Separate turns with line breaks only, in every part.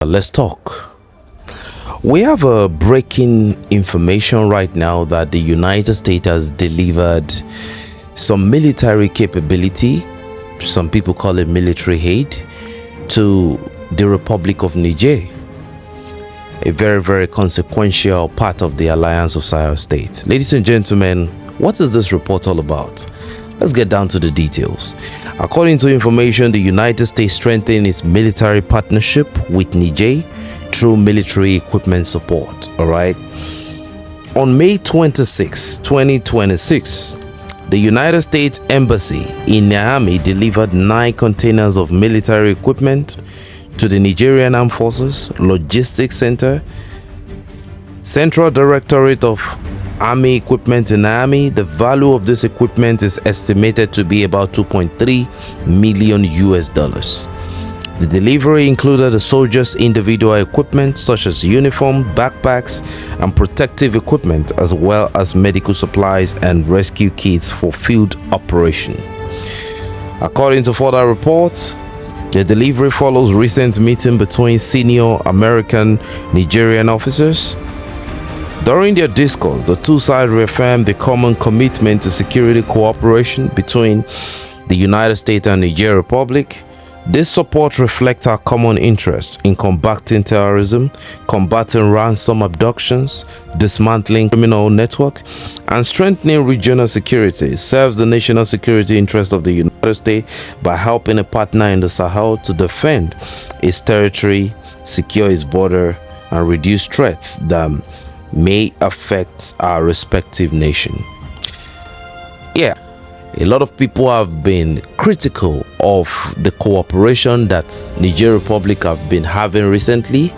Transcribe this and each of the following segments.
Let's talk. We have a breaking information right now that the United States has delivered some military capability, some people call it military aid, to the Republic of Niger, a very, very consequential part of the alliance of Sahel states. Ladies and gentlemen, what is this report all about? Let's get down to the details. According to information, the United States strengthened its military partnership with Niger through military equipment support. All right. On May 26, 2026, the United States Embassy in Niamey delivered 9 containers of military equipment to the Nigerian Armed Forces Logistics Center, Central Directorate of Army Equipment in Niamey. The value of this equipment is estimated to be about $2.3 million. The delivery included the soldiers' individual equipment such as uniform, backpacks, and protective equipment, as well as medical supplies and rescue kits for field operation. According to further reports, the delivery follows recent meeting between senior American Nigerian officers. During their discourse, the two sides reaffirmed the common commitment to security cooperation between the United States and Niger Republic. This support reflects our common interest in combating terrorism, combating ransom abductions, dismantling criminal network, and strengthening regional security. Serves the national security interest of the United States by helping a partner in the Sahel to defend its territory, secure its border, and reduce threats that may affect our respective nation. Yeah. A lot of people have been critical of the cooperation that Niger Republic have been having recently.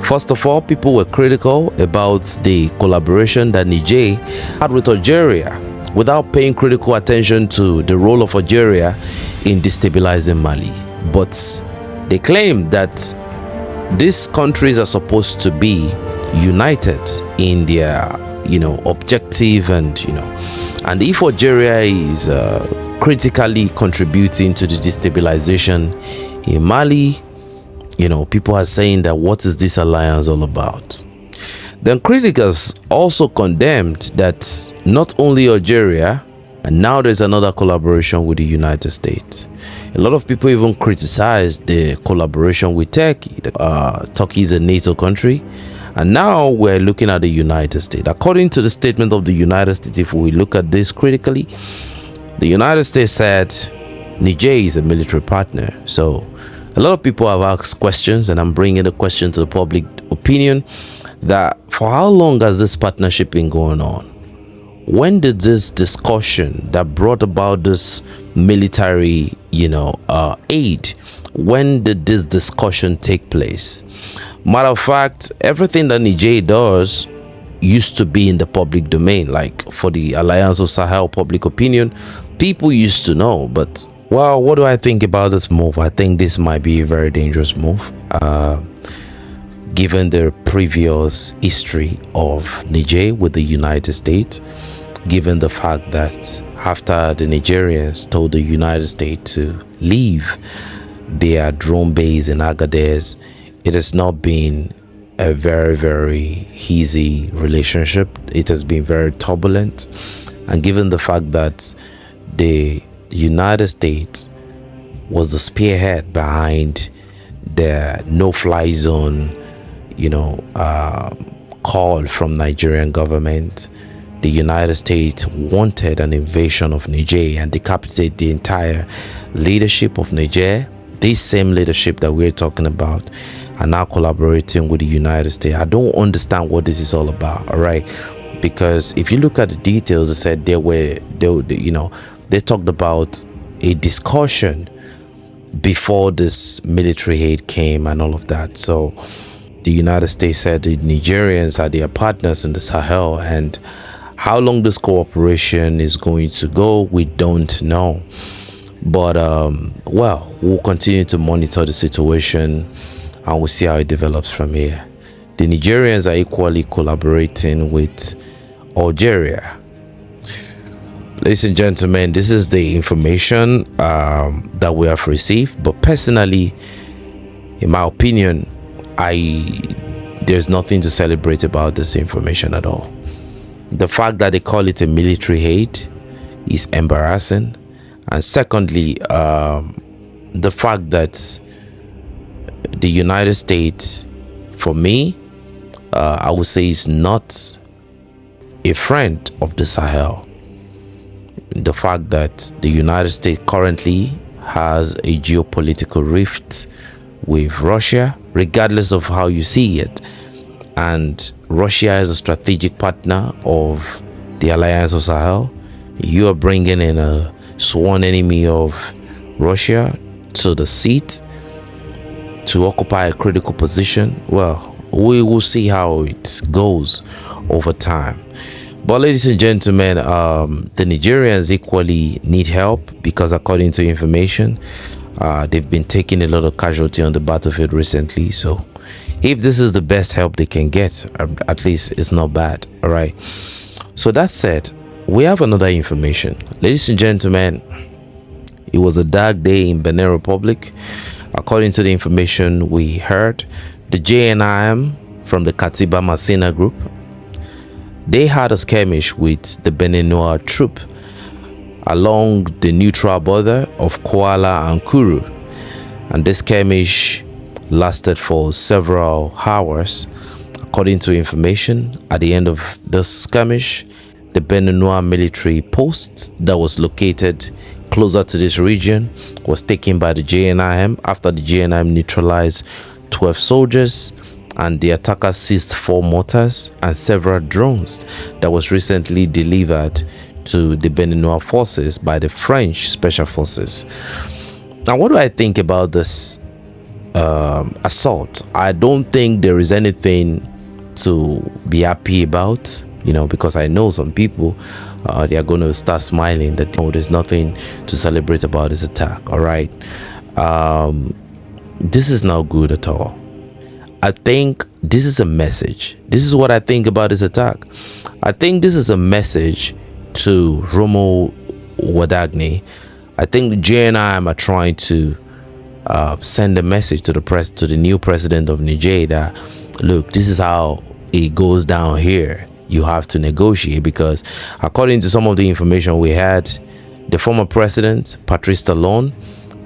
First of all, people were critical about the collaboration that Niger had with Algeria without paying critical attention to the role of Algeria in destabilizing Mali. But they claim that these countries are supposed to be united in their objective, and if Algeria is critically contributing to the destabilization in Mali, people are saying that what is this alliance all about? Then critics also condemned that not only Algeria, and now there's another collaboration with the United States. A lot of people even criticized the collaboration with Turkey. Turkey is a NATO country. And now we're looking at the United States. According to the statement of the United States, if we look at this critically, the United States said Niger is a military partner. So a lot of people have asked questions, and I'm bringing the question to the public opinion, that for how long has this partnership been going on? When did this discussion that brought about this military, aid, when did this discussion take place? Matter of fact, everything that Niger does used to be in the public domain. Like for the Alliance of Sahel public opinion, people used to know. But, well, what do I think about this move? I think this might be a very dangerous move, given the previous history of Niger with the United States, given the fact that after the Nigerians told the United States to leave their drone base in ANDRADE'S, it has not been a very, very easy relationship. It has been very turbulent. And given the fact that the United States was the spearhead behind the no-fly zone, call from Nigerian government, the United States wanted an invasion of Niger and decapitate the entire leadership of Niger. This same leadership that we're talking about are now collaborating with the United States. I don't understand what this is all about, all right? Because if you look at the details, they said they talked about a discussion before this military aid came and all of that. So the United States said the Nigerians are their partners in the Sahel, and how long this cooperation is going to go, we don't know. But we'll continue to monitor the situation, and we'll see how it develops from here. The Nigerians are equally collaborating with Algeria. Ladies and gentlemen, this is the information that we have received. But personally, in my opinion, there's nothing to celebrate about this information at all. The fact that they call it a military aid is embarrassing. And secondly, the fact that the United States, for me, I would say, is not a friend of the Sahel. The fact that the United States currently has a geopolitical rift with Russia, regardless of how you see it, and Russia is a strategic partner of the Alliance of Sahel. You are bringing in a sworn enemy of Russia to the seat to occupy a critical position. Well, we will see how it goes over time. But ladies and gentlemen, the Nigerians equally need help, because according to information, they've been taking a lot of casualty on the battlefield recently. So if this is the best help they can get, at least it's not bad. All right. So that said, we have another information. Ladies and gentlemen, it was a dark day in Benin Republic. According to the information we heard, the JNIM from the Katiba Masina group, they had a skirmish with the Beninois troop along the neutral border of Kuala and Kuru. And this skirmish lasted for several hours. According to information, at the end of the skirmish, the Beninois military post that was located closer to this region was taken by the JNIM after the JNIM neutralized 12 soldiers, and the attackers seized 4 mortars and several drones that was recently delivered to the Beninois forces by the French special forces. Now, what do I think about this assault? I don't think there is anything to be happy about, because I know some people, they are going to start smiling that there's nothing to celebrate about this attack. All right. This is not good at all. I think this is a message. This is what I think about this attack. I think this is a message to Romo Wardagni. I think the JNIM are trying to send a message to the new president of Niger that, look, this is how it goes down here. You have to negotiate, because according to some of the information we had, the former president, Patrice Talon,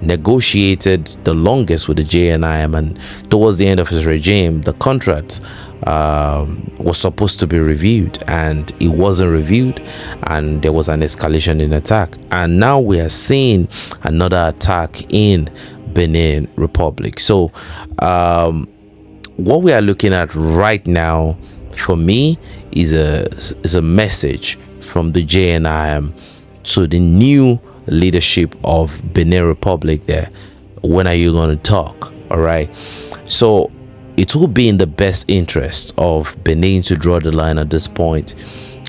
negotiated the longest with the JNIM, and towards the end of his regime, the contract was supposed to be reviewed, and it wasn't reviewed, and there was an escalation in attack. And now we are seeing another attack in Benin Republic. So what we are looking at right now, for me, is a message from the JNIM to the new leadership of Benin Republic there. When are you going to talk? All right. So it will be in the best interest of Benin to draw the line at this point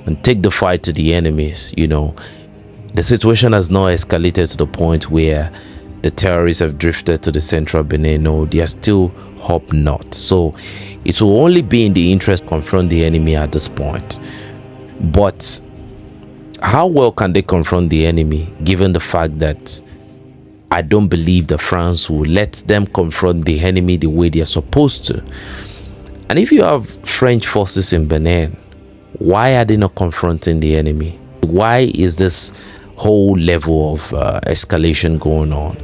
and take the fight to the enemies. The situation has now escalated to the point where the terrorists have drifted to the central Benin. No, they are still up north. So it will only be in the interest to confront the enemy at this point. But how well can they confront the enemy, given the fact that I don't believe that France will let them confront the enemy the way they are supposed to? And if you have French forces in Benin, why are they not confronting the enemy? Why is this whole level of escalation going on?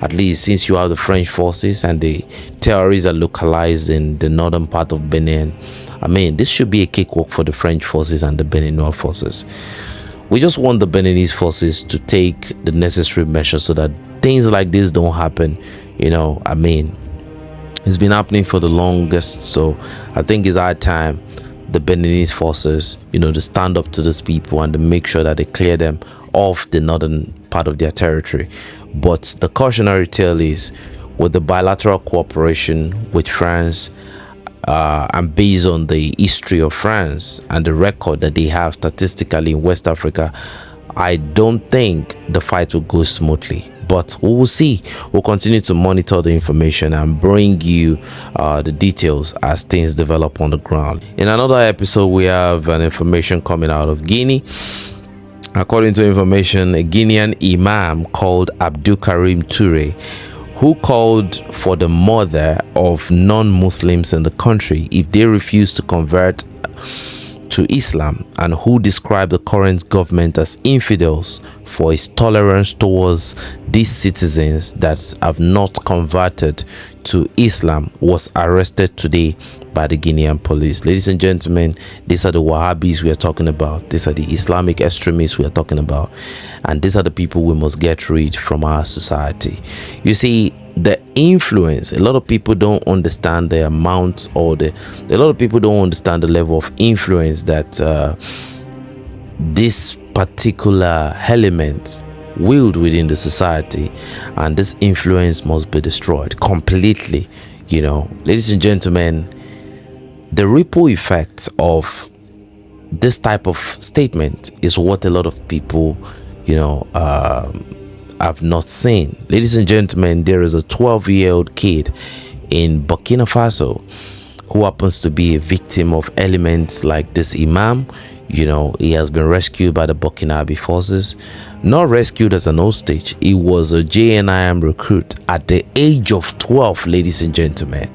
At least since you have the French forces and the terrorists are localized in the northern part of Benin, this should be a cakewalk for the French forces and the Beninois forces. We just want the Beninese forces to take the necessary measures so that things like this don't happen. It's been happening for the longest, so I think it's our time, the Beninese forces, to stand up to these people and to make sure that they clear them off the northern part of their territory. But the cautionary tale is, with the bilateral cooperation with France, and based on the history of France and the record that they have statistically in West Africa, I don't think the fight will go smoothly. But we will see. We'll continue to monitor the information and bring you the details as things develop on the ground. In another episode, we have an information coming out of Guinea. According to information, a Guinean imam called Abdul Karim Toure, who called for the murder of non-Muslims in the country if they refuse to convert to Islam, and who described the current government as infidels for its tolerance towards these citizens that have not converted to Islam, was arrested today by the Guinean police. Ladies and gentlemen, these are the Wahhabis we are talking about. These are the Islamic extremists we are talking about, and these are the people we must get rid from our society. You see, the influence, a lot of people don't understand the amount, or a lot of people don't understand the level of influence that this particular element wield within the society, and this influence must be destroyed completely. You know, ladies and gentlemen, the ripple effect of this type of statement is what a lot of people, you know, have not seen. Ladies and gentlemen, there is a 12-year-old kid in Burkina Faso who happens to be a victim of elements like this imam. You know, he has been rescued by the Burkinabe forces. Not rescued as an hostage. He was a JNIM recruit at the age of 12, ladies and gentlemen.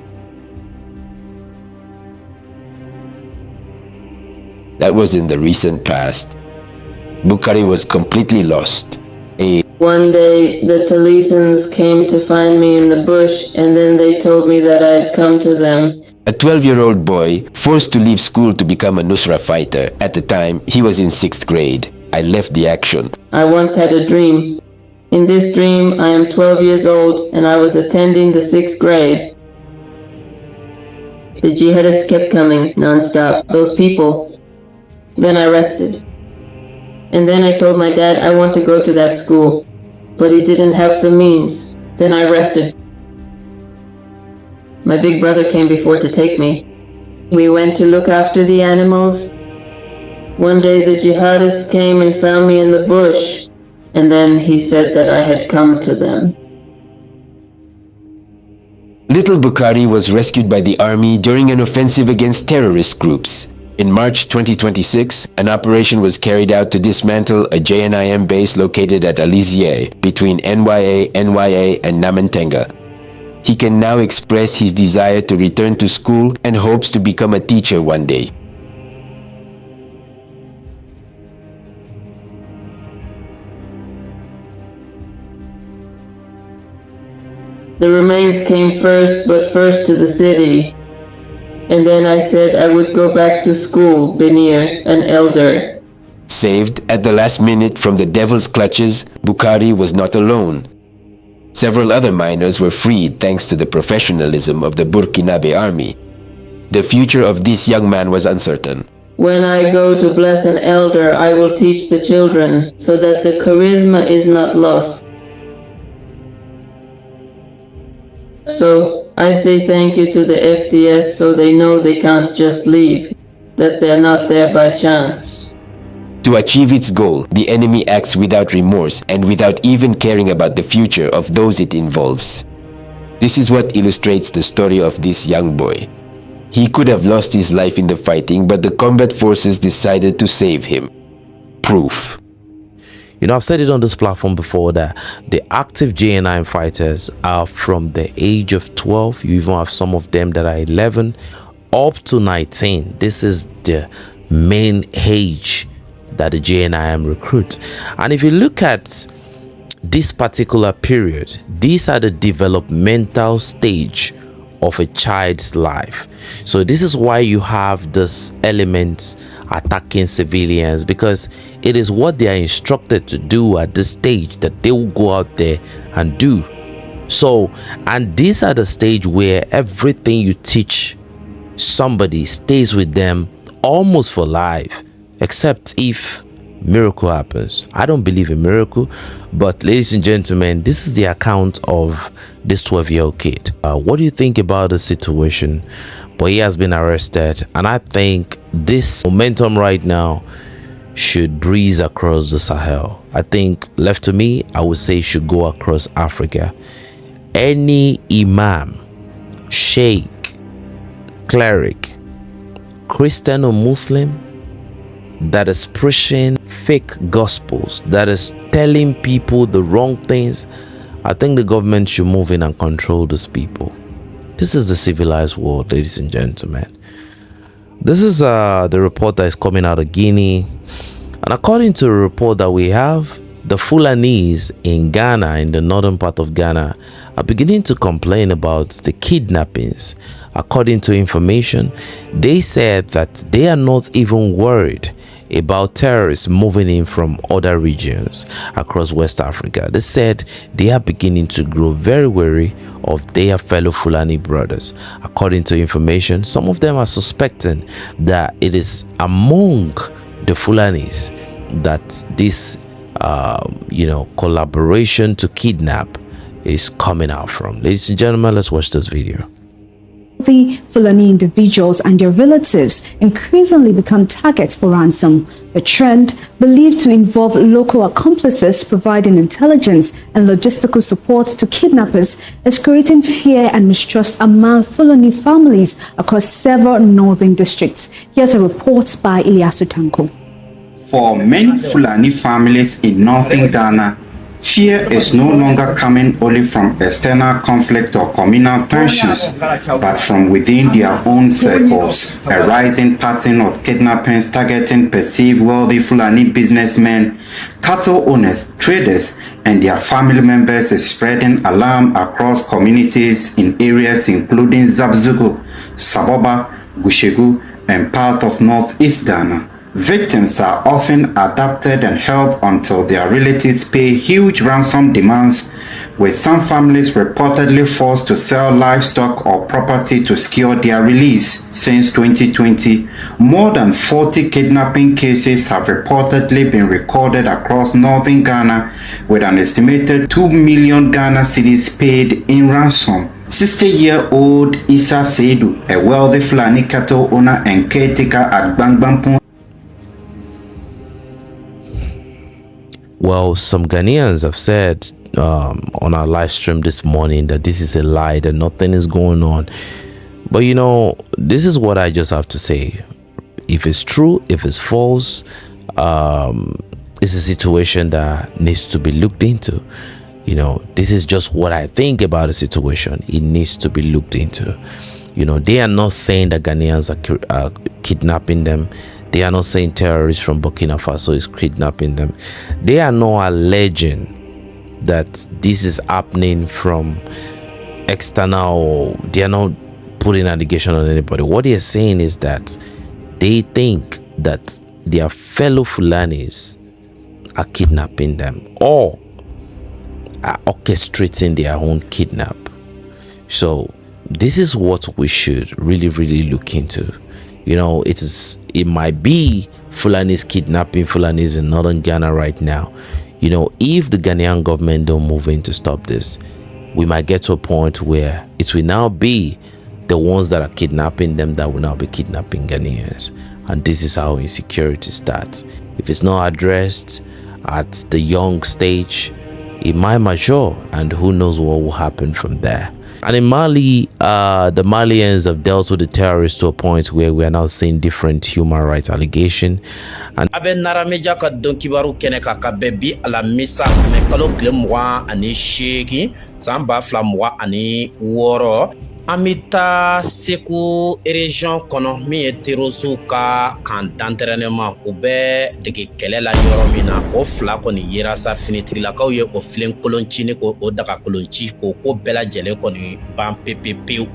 That was in the recent past. Bukhari was completely lost.
One day, the Talisans came to find me in the bush, and then they told me that I'd come to them.
A 12-year-old boy forced to leave school to become a Nusra fighter. At the time, he was in 6th grade. I left the action.
I once had a dream. In this dream, I am 12 years old, and I was attending the 6th grade. The jihadists kept coming non-stop, those people. Then I rested. And then I told my dad I want to go to that school, but he didn't have the means. Then I rested. My big brother came before to take me. We went to look after the animals. One day the jihadists came and found me in the bush, and then he said that I had come to them.
Little Bukhari was rescued by the army during an offensive against terrorist groups. In March 2026, an operation was carried out to dismantle a JNIM base located at Alizier between NYA, and Namentenga. He can now express his desire to return to school and hopes to become a teacher one day.
The remains came first, but first to the city. And then I said I would go back to school, Benir, an elder.
Saved at the last minute from the devil's clutches, Bukhari was not alone. Several other miners were freed thanks to the professionalism of the Burkinabe army. The future of this young man was uncertain.
When I go to bless an elder, I will teach the children so that the charisma is not lost. So I say thank you to the FDS so they know they can't just leave, that they're not there by chance.
To achieve its goal, the enemy acts without remorse and without even caring about the future of those it involves. This is what illustrates the story of this young boy. He could have lost his life in the fighting, but the combat forces decided to save him. Proof.
You know, I've said it on this platform before that the active JNIM fighters are from the age of 12. You even have some of them that are 11 up to 19. This is the main age that the JNIM recruits. And if you look at this particular period, these are the developmental stage of a child's life. So this is why you have this elements attacking civilians, because it is what they are instructed to do at this stage that they will go out there and do. So, and these are the stage where everything you teach somebody stays with them almost for life, except if miracle happens. I don't believe in miracle, but ladies and gentlemen, this is the account of this 12-year-old kid. What do you think about the situation? But he has been arrested, and I think this momentum right now should breeze across the Sahel. I think, left to me, I would say it should go across Africa. Any imam, sheikh, cleric, Christian or Muslim that is preaching fake gospels, that is telling people the wrong things I think the government should move in and control these people. This is the civilized world, ladies and gentlemen. This is the report that is coming out of Guinea. And according to the report that we have, the Fulanese in Ghana, in the northern part of Ghana, are beginning to complain about the kidnappings. According to information, they said that they are not even worried about terrorists moving in from other regions across West Africa. They said they are beginning to grow very wary of their fellow Fulani brothers. According to information, some of them are suspecting that it is among the Fulanis that this collaboration to kidnap is coming out from. Ladies and gentlemen, let's watch this video.
The Fulani individuals and their relatives increasingly become targets for ransom. The trend, believed to involve local accomplices providing intelligence and logistical support to kidnappers, is creating fear and mistrust among Fulani families across several northern districts. Here's a report by Ilyasu Tanko.
For many Fulani families in northern Ghana, fear is no longer coming only from external conflict or communal tensions, but from within their own circles. A rising pattern of kidnappings targeting perceived wealthy Fulani businessmen, cattle owners, traders, and their family members is spreading alarm across communities in areas including Zabzugu, Saboba, Gushegu, and part of northeast Ghana. Victims are often adopted and held until their relatives pay huge ransom demands, with some families reportedly forced to sell livestock or property to secure their release. Since 2020, more than 40 kidnapping cases have reportedly been recorded across northern Ghana, with an estimated 2 million Ghana cedis paid in ransom. 60-year-old Issa Seidu, a wealthy Fulani cattle owner and caretaker at Bangbampong.
Well, some Ghanaians have said on our live stream this morning that this is a lie, that nothing is going on. But this is what I just have to say. If it's true, if it's false, it's a situation that needs to be looked into. This is just what I think about the situation. It needs to be looked into. They are not saying that Ghanaians are kidnapping them. They are not saying terrorists from Burkina Faso is kidnapping them. They are not alleging that this is happening from external. They are not putting allegation on anybody. What they are saying is that they think that their fellow Fulanis are kidnapping them or are orchestrating their own kidnap. So this is what we should really, really look into. It might be Fulanis kidnapping Fulanis in northern Ghana right now. If the Ghanaian government don't move in to stop this, we might get to a point where it will now be the ones that are kidnapping them that will now be kidnapping Ghanaians. And this is how insecurity starts. If it's not addressed at the young stage, it might mature, and who knows what will happen from there. And in Mali, the Malians have dealt with the terrorists to a point where we are now seeing different human rights allegations. And
abe narameja ka don kibaru kene ka bebi ala misa ne kalo glemwa ani sheki samba flamwa ani woro amita seku region kono mi eterosu ka kan d'entraînement ou be dege kelela yoro mina o fla koni yera sa finitri la ka ye o flen kolonchine ko o daga kolonchi ko bela jele koni ban ppp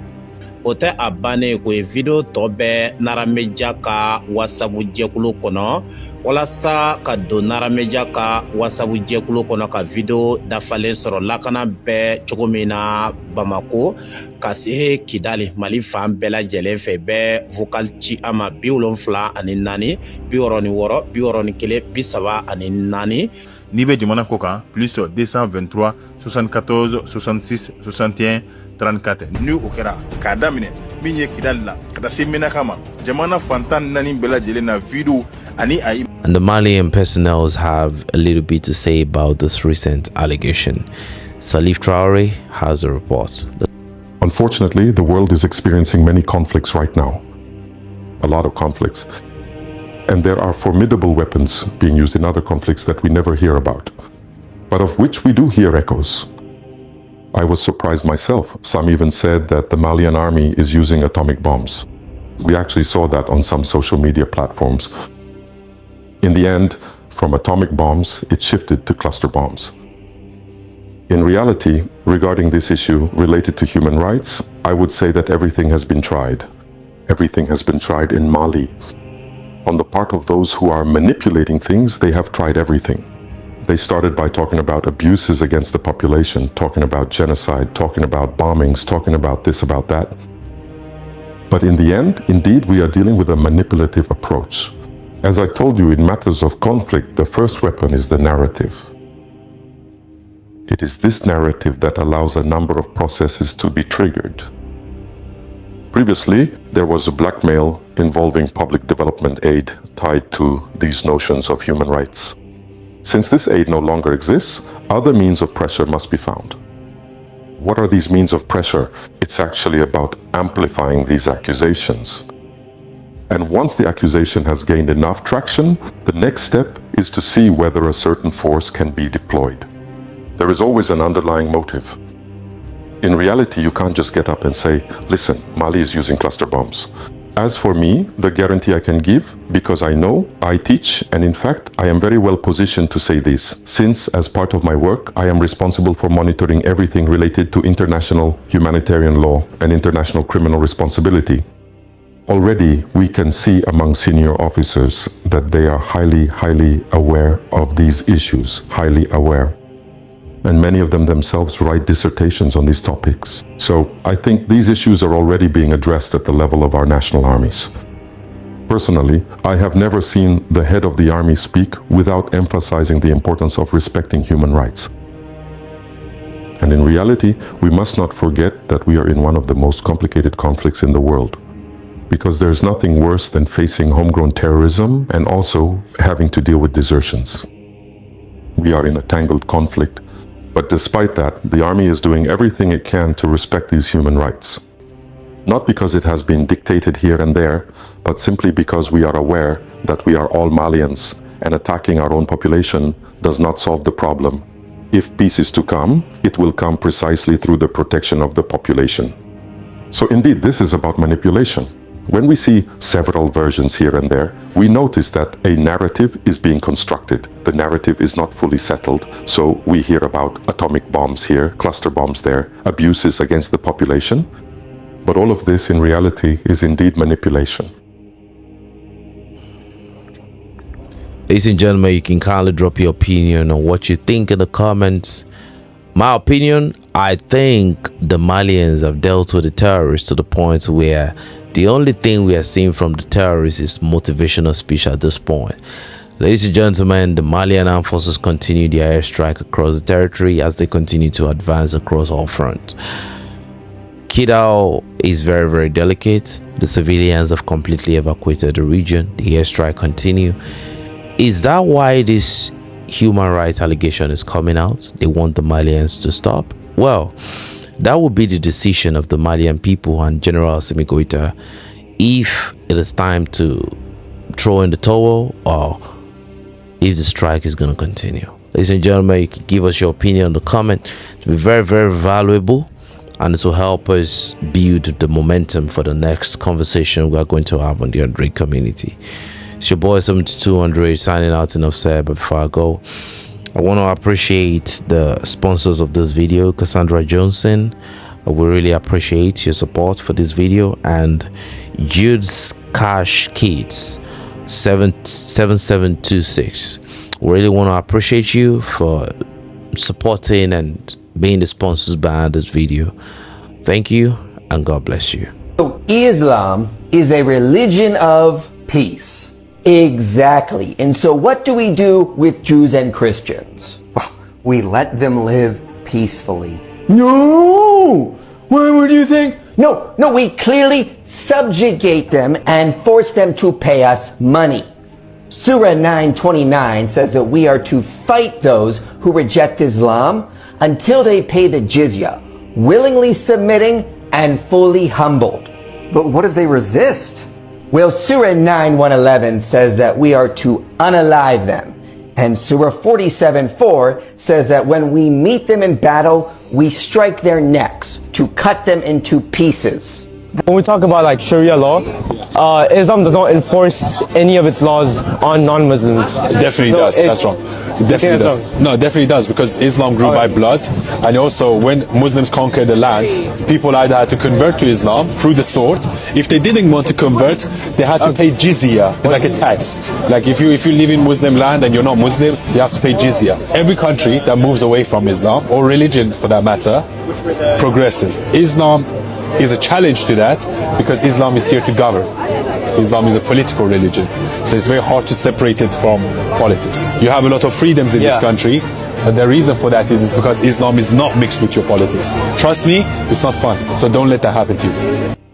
o te abane ko video to be narameja ka wasabu jekulo kono wala sa ka do narameja ka wasabu jekulo kono ka video dafalen soro lakana be chogomina Bamako ka se Kidali Mali fan bela jelen fe be vocal ci ama biwolonfla ani nani biworoni woro biworoni kele bisaba ani nani
Nibe jamana ko kan plus 223 74 66 61 34 ni o kɛra k'a daminɛ min ye Kidali la ka taa se Menakama jamana fantan nani bela jelen na video ani ai.
And the Malian personnel have a little bit to say about this recent allegation. Salif Traore has a report.
Unfortunately, the world is experiencing many conflicts right now. A lot of conflicts. And there are formidable weapons being used in other conflicts that we never hear about, but of which we do hear echoes. I was surprised myself. Some even said that the Malian army is using atomic bombs. We actually saw that on some social media platforms. In the end, from atomic bombs, it shifted to cluster bombs. In reality, regarding this issue related to human rights, I would say that everything has been tried. Everything has been tried in Mali. On the part of those who are manipulating things, they have tried everything. They started by talking about abuses against the population, talking about genocide, talking about bombings, talking about this, about that. But in the end, indeed, we are dealing with a manipulative approach. As I told you, in matters of conflict, the first weapon is the narrative. It is this narrative that allows a number of processes to be triggered. Previously, there was a blackmail involving public development aid tied to these notions of human rights. Since this aid no longer exists, other means of pressure must be found. What are these means of pressure? It's actually about amplifying these accusations. And once the accusation has gained enough traction, the next step is to see whether a certain force can be deployed. There is always an underlying motive. In reality, you can't just get up and say, listen, Mali is using cluster bombs. As for me, the guarantee I can give, because I know, I teach, and in fact, I am very well positioned to say this, since as part of my work, I am responsible for monitoring everything related to international humanitarian law and international criminal responsibility. Already, we can see among senior officers that they are highly aware of these issues, highly aware. And many of them themselves write dissertations on these topics. So I think these issues are already being addressed at the level of our national armies. Personally, I have never seen the head of the army speak without emphasizing the importance of respecting human rights. And in reality, we must not forget that we are in one of the most complicated conflicts in the world. Because there's nothing worse than facing homegrown terrorism and also having to deal with desertions. We are in a tangled conflict. But despite that, the army is doing everything it can to respect these human rights. Not because it has been dictated here and there, but simply because we are aware that we are all Malians, and attacking our own population does not solve the problem. If peace is to come, it will come precisely through the protection of the population. So indeed, this is about manipulation. When we see several versions here and there, we notice that a narrative is being constructed. The narrative is not fully settled, so we hear about atomic bombs here, cluster bombs there, abuses against the population. But all of this in reality is indeed manipulation.
Ladies and gentlemen, you can kindly drop your opinion on what you think in the comments. My opinion, I think the Malians have dealt with the terrorists to the point where the only thing we are seeing from the terrorists is motivational speech at this point. Ladies and gentlemen, the Malian armed forces continue their airstrike across the territory as they continue to advance across all fronts. Kidal is very delicate. The civilians have completely evacuated the region. The airstrike continue. Is that why this human rights allegation is coming out? They want the Malians to stop? Well, that would be the decision of the Malian people and General Assimi Goïta if it is time to throw in the towel or if the strike is going to continue. Ladies and gentlemen, you can give us your opinion in the comment. It will be very valuable, and it will help us build the momentum for the next conversation we are going to have on the Android community. It's your boy 72 Andre signing out. Enough said, but before I go, I want to appreciate the sponsors of this video, Cassandra Johnson. We really appreciate your support for this video, and Jude's Cash Kids 7726. We really want to appreciate you for supporting and being the sponsors behind this video. Thank you, and God bless you.
So Islam is a religion of peace. Exactly. And so what do we do with Jews and Christians? Well, we let them live peacefully. No! Why would you think? No, we clearly subjugate them and force them to pay us money. Surah 9:29 says that we are to fight those who reject Islam until they pay the jizya, willingly submitting and fully humbled.
But what if they resist?
Well, Surah 9:111 says that we are to unalive them And Surah 47:4 says that when we meet them in battle, we strike their necks to cut them into pieces.
When we talk about like Sharia law, Islam does not enforce any of its laws on non-Muslims.
Definitely does. That's wrong. It definitely does. No, it definitely does, because Islam grew by blood, and also when Muslims conquered the land, people either had to convert to Islam through the sword. If they didn't want to convert, they had to pay jizya. It's like a tax. Like if you live in Muslim land and you're not Muslim, you have to pay jizya. Every country that moves away from Islam, or religion for that matter, progresses. Islam is a challenge to that, because Islam is here to govern. Islam is a political religion, so it's very hard to separate it from politics. You have a lot of freedoms in this country, but the reason for that is because Islam is not mixed with your politics. Trust me, it's not fun, so don't let that happen to you.